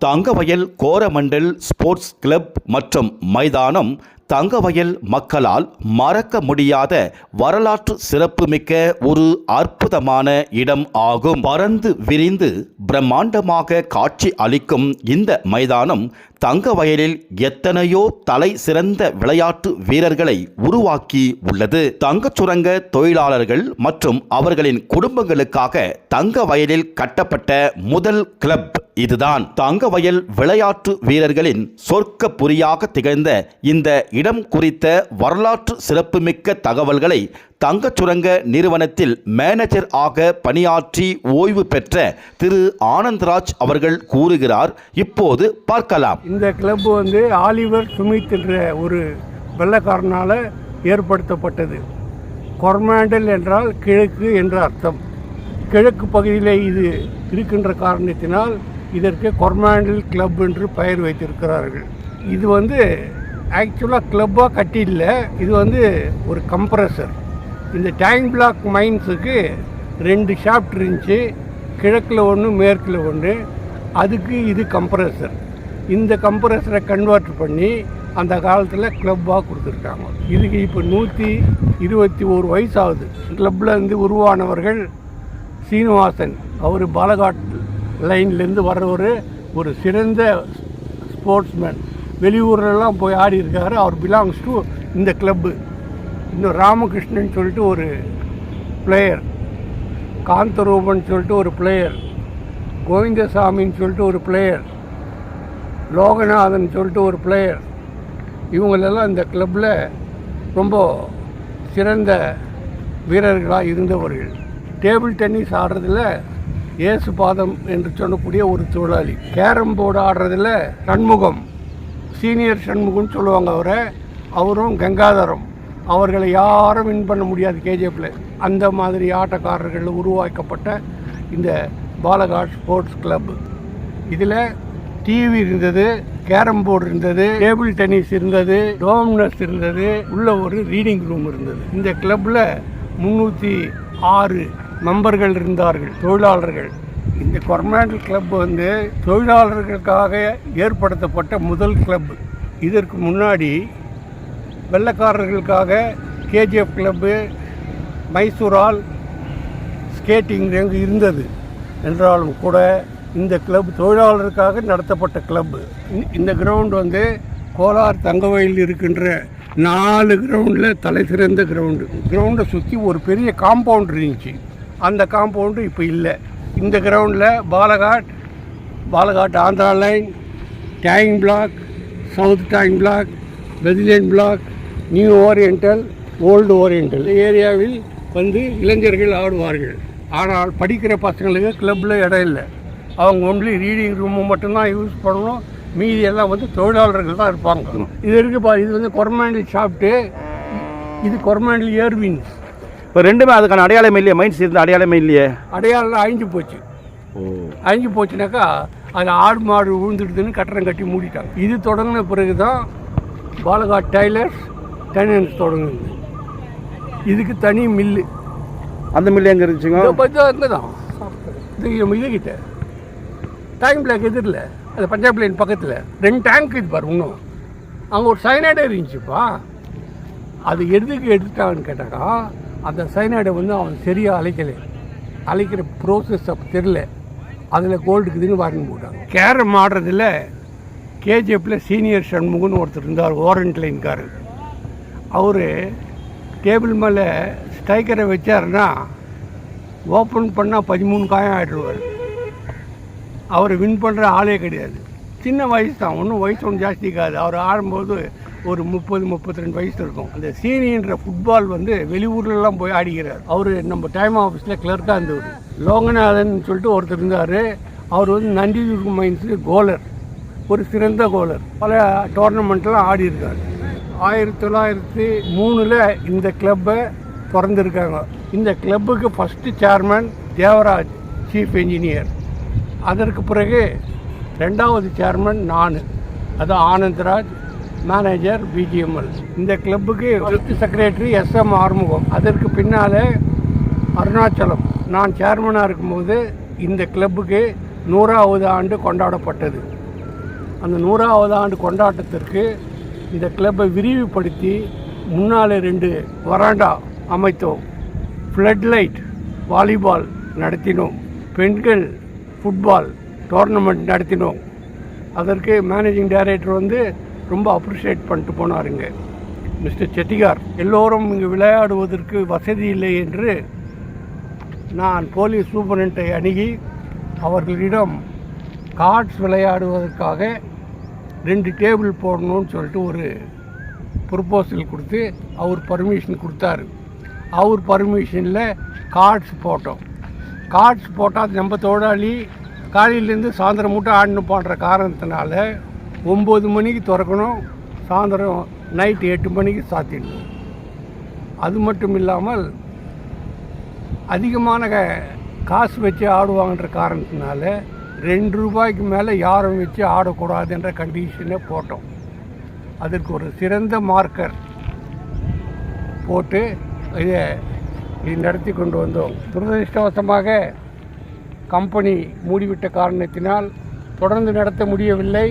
Thangavayal Coromandel sports club மற்றும் மைதானம் தங்கவயல் மக்களால் மறக்க முடியாத வரலாற்று சிறப்புமிக்க ஒரு அற்புதமான இடம் ஆகும். பறந்து விரிந்து பிரம்மாண்டமாக காட்சி அளிக்கும் இந்த மைதானம் தங்கவயலில் எத்தனையோ தலை சிறந்த விளையாட்டு வீரர்களை உருவாக்கி உள்ளது. தங்கச் சுரங்க தொழிலாளர்கள் மற்றும் அவர்களின் குடும்பங்களுக்காக தங்கவயலில் கட்டப்பட்ட முதல் கிளப் இதுதான். தங்கவயல் விளையாட்டு வீரர்களின் சொர்க்கப்புரியாக திகழ்ந்த இந்த இடம் குறித்த வரலாற்று சிறப்புமிக்க தகவல்களை தங்கச் சுரங்க நிறுவனத்தில் மேனேஜர் ஆக பணியாற்றி ஓய்வு பெற்ற திரு ஆனந்த்ராஜ் அவர்கள் கூறுகிறார். இப்போது பார்க்கலாம். இந்த கிளப் ஆலிவர் சுமித் என்ற ஒரு வெள்ளைக்காரனால் ஏற்படுத்தப்பட்டது. கொர்மாண்டல் என்றால் கிழக்கு என்ற அர்த்தம். கிழக்கு பகுதியில் இது இருக்கின்ற காரணத்தினால் இதற்கு கொர்மாண்டல் கிளப் என்று பெயர் வைத்திருக்கிறார்கள். இது ஆக்சுவலாக கிளப்பாக கட்டிடல, இது ஒரு கம்ப்ரஸர். இந்த டேங்க் பிளாக் மைன்ஸுக்கு 2 ஷாஃப்ட் இருந்துச்சு, கிழக்கில் ஒன்று மேற்கில் ஒன்று. அதுக்கு இது கம்ப்ரஸர். இந்த கம்ப்ரஸரை கன்வெர்ட் பண்ணி அந்த காலத்தில் கிளப்பாக கொடுத்துருக்காங்க. இதுக்கு இப்போ 121 வயசு ஆகுது. கிளப்பில் உருவானவர்கள் சீனிவாசன், அவர் பாலகாட் லைன்லேருந்து வர்றவர், ஒரு சிறந்த ஸ்போர்ட்ஸ்மேன். வெளியூர்லாம் போய் ஆடி இருக்காரு. அவர் பிலாங்ஸ் டு இந்த கிளப்பு. இன்னும் ராமகிருஷ்ணன் சொல்லிட்டு ஒரு பிளேயர், காந்தரூபன் சொல்லிட்டு ஒரு பிளேயர், கோவிந்தசாமின்னு சொல்லிட்டு ஒரு பிளேயர், லோகநாதன் சொல்லிட்டு ஒரு பிளேயர். இவங்களெல்லாம் இந்த கிளப்பில் ரொம்ப சிறந்த வீரர்களாக இருந்தவர்கள். டேபிள் டென்னிஸ் ஆடுறதில் ஏசுபாதம் என்று சொல்லக்கூடிய ஒரு தொழிலாளி. கேரம் போர்டு ஆடுறதில் சண்முகம், சீனியர் சண்முகம்னு சொல்லுவாங்க அவரும் கங்காதரம். அவர்களை யாரும் வின் பண்ண முடியாது கேஜிஎஃப்பில். அந்த மாதிரி ஆட்டக்காரர்கள் உருவாக்கப்பட்ட இந்த பாலகாட் ஸ்போர்ட்ஸ் கிளப். இதில் டிவி இருந்தது, கேரம் போர்டு இருந்தது, டேபிள் டென்னிஸ் இருந்தது, டோம்னஸ் இருந்தது, உள்ள ஒரு ரீடிங் ரூம் இருந்தது. இந்த கிளப்பில் 306 மெம்பர்கள் இருந்தார்கள், தொழிலாளர்கள். இந்த கொர்மாண்டல் கிளப் தொழிலாளர்களுக்காக ஏற்படுத்தப்பட்ட முதல் கிளப். இதற்கு முன்னாடி வெள்ளைக்காரர்களுக்காக கேஜிஎஃப் கிளப்பு, மைசூரால் ஸ்கேட்டிங் ரேங்க் இருந்தது. என்றாலும் கூட இந்த கிளப் தொழிலாளருக்காக நடத்தப்பட்ட கிளப்பு. இந்த கிரவுண்டு கோலார் தங்கவயலில் இருக்கின்ற 4 கிரவுண்டில் தலை சிறந்த கிரவுண்டு. கிரவுண்டை சுற்றி ஒரு பெரிய காம்பவுண்ட் இருந்துச்சு. அந்த காம்பவுண்டு இப்போ இல்லை. இந்த கிரவுண்டில் Palghat Andhra line, tank block, south tank block, pavilion block, new oriental, old oriental ஏரியாவில் இளைஞர்கள் ஆடுவார்கள். ஆனால் படிக்கிற பசங்களுக்கு கிளப்பில் இடம் இல்லை. அவங்க ஒன்லி ரீடிங் ரூமு மட்டும்தான் யூஸ் பண்ணணும். மீதி எல்லாம் தொழிலாளர்கள் தான் இருப்பாங்க. இது இருக்குது இது கொர்மாண்டல் ஷாப்ட்டு, இது கொர்மாண்டல் ஏர்வின்ஸ். இப்போ ரெண்டுமே அதுக்கான அடையாளம் இல்லையே, மைன்ஸ் இருந்த அடையாளமே இல்லையே. அடையாளம் அழிஞ்சு போச்சு. அழிஞ்சு போச்சுனாக்கா அது ஆடு மாடு விழுந்துடுதுன்னு கட்டடம் கட்டி மூடிட்டாங்க. இது தொடங்கின பிறகு தான் பாலகாட் டைலர்ஸ் டெனன்ஸ் தொடங்குது. இதுக்கு தனி மில்லு. அந்த மில்லு எங்கே இருந்துச்சுங்க? அங்கே தான் இதுக்கிட்ட டேங்க் பிளாக் எதிரில், அது பஞ்சாப் லைன் பக்கத்தில் 2 டேங்க் இது பாரு. இன்னும் அங்கே ஒரு சைனைடே இருந்துச்சுப்பா. அது எதுக்கு எடுத்துட்டான்னு கேட்டாக்கா, அந்த சைனைடை அவன் சரியாக அழைக்கிற ப்ரோசஸ் அப்போ தெரில. அதில் கோல்டுக்குதுன்னு வாங்கி போட்டாங்க. கேரம் ஆடுறதில் கேஜிஎஃப்பில் சீனியர் சண்முகன்னு ஒருத்தர் இருந்தார், ஓரண்ட் லைன்காரர். அவர் டேபிள் மேலே ஸ்ட்ரைக்கரை வச்சாருன்னா ஓப்பன் பண்ணால் 13 காயம் ஆகிடுவார். அவர் வின் பண்ணுற ஆளே கிடையாது. சின்ன வயசு தான், வயசு ஒன்றும் ஜாஸ்தி இருக்காது. அவர் ஆடும்போது ஒரு 30-32 வயசு இருக்கும். அந்த சீனின்ற ஃபுட்பால் வெளியூர்லலாம் போய் ஆடிக்கிறார். அவர் நம்ம டைம் ஆஃபீஸில் கிளர்க்காக இருந்தவர். லோகநாதன் சொல்லிட்டு ஒருத்தர் இருந்தார். அவர் நந்திதுர்க் மைன்ஸு கோலர், ஒரு சிறந்த கோலர். பல டோர்னமெண்ட்லாம் ஆடி இருக்கார். 1903 இந்த கிளப்பை திறந்துருக்காங்க. இந்த கிளப்புக்கு first chairman Devaraj, chief engineer. அதற்கு பிறகு 2வது சேர்மன் நான், அது ஆனந்த்ராஜ், மேனேஜர் பிஜிஎம்எல். இந்த கிளப்புக்கு ஃபஸ்ட்டு செக்ரட்டரி SM ஆறுமுகம். அதற்கு பின்னால் அருணாச்சலம். நான் சேர்மனாக இருக்கும்போது இந்த கிளப்புக்கு 100வது ஆண்டு கொண்டாடப்பட்டது. அந்த 100வது ஆண்டு கொண்டாட்டத்திற்கு இந்த கிளப்பை விரிவுபடுத்தி முன்னாலே 2 வராண்டா அமைத்தோம். ஃப்ளட் லைட் வாலிபால் நடத்தினோம். பெண்கள் ஃபுட்பால் டோர்னமெண்ட் நடத்தினோம். அதற்கு மேனேஜிங் டைரக்டர் ரொம்ப அப்ரிஷியேட் பண்ணிட்டு போனாருங்க. மிஸ்டர் செட்டிகார், எல்லோரும் இங்கு விளையாடுவதற்கு வசதி இல்லை என்று நான் போலீஸ் சூப்பரண்டை அணுகி அவர்களிடம் கார்ட்ஸ் விளையாடுவதற்காக 2 டேபிள் போடணும்னு சொல்லிட்டு ஒரு ப்ரொப்போசல் கொடுத்து அவர் பர்மிஷன் கொடுத்தாரு. அவர் பர்மிஷனில் கார்ட்ஸ் போட்டோம். கார்ட்ஸ் போட்டால் நம்ம தொழிலாளி காலையிலேருந்து சாயந்தரம் மட்டும் ஆடணும் பண்ணுற காரணத்தினால 9 மணிக்கு திறக்கணும், சாயந்தரம் நைட்டு 8 மணிக்கு சாத்திடணும். அது மட்டும் இல்லாமல் அதிகமான காசு வச்சு ஆடுவாங்கன்ற காரணத்தினால 2 ரூபாய்க்கு மேலே யாரும் வச்சு ஆடக்கூடாது என்ற கண்டிஷனை போட்டோம். அதற்கு ஒரு சிறந்த மார்க்கர் போட்டு இதை நடத்தி கொண்டு வந்தோம். துரதிர்ஷ்டவசமாக கம்பெனி மூடிவிட்ட காரணத்தினால் தொடர்ந்து நடத்த முடியவில்லை.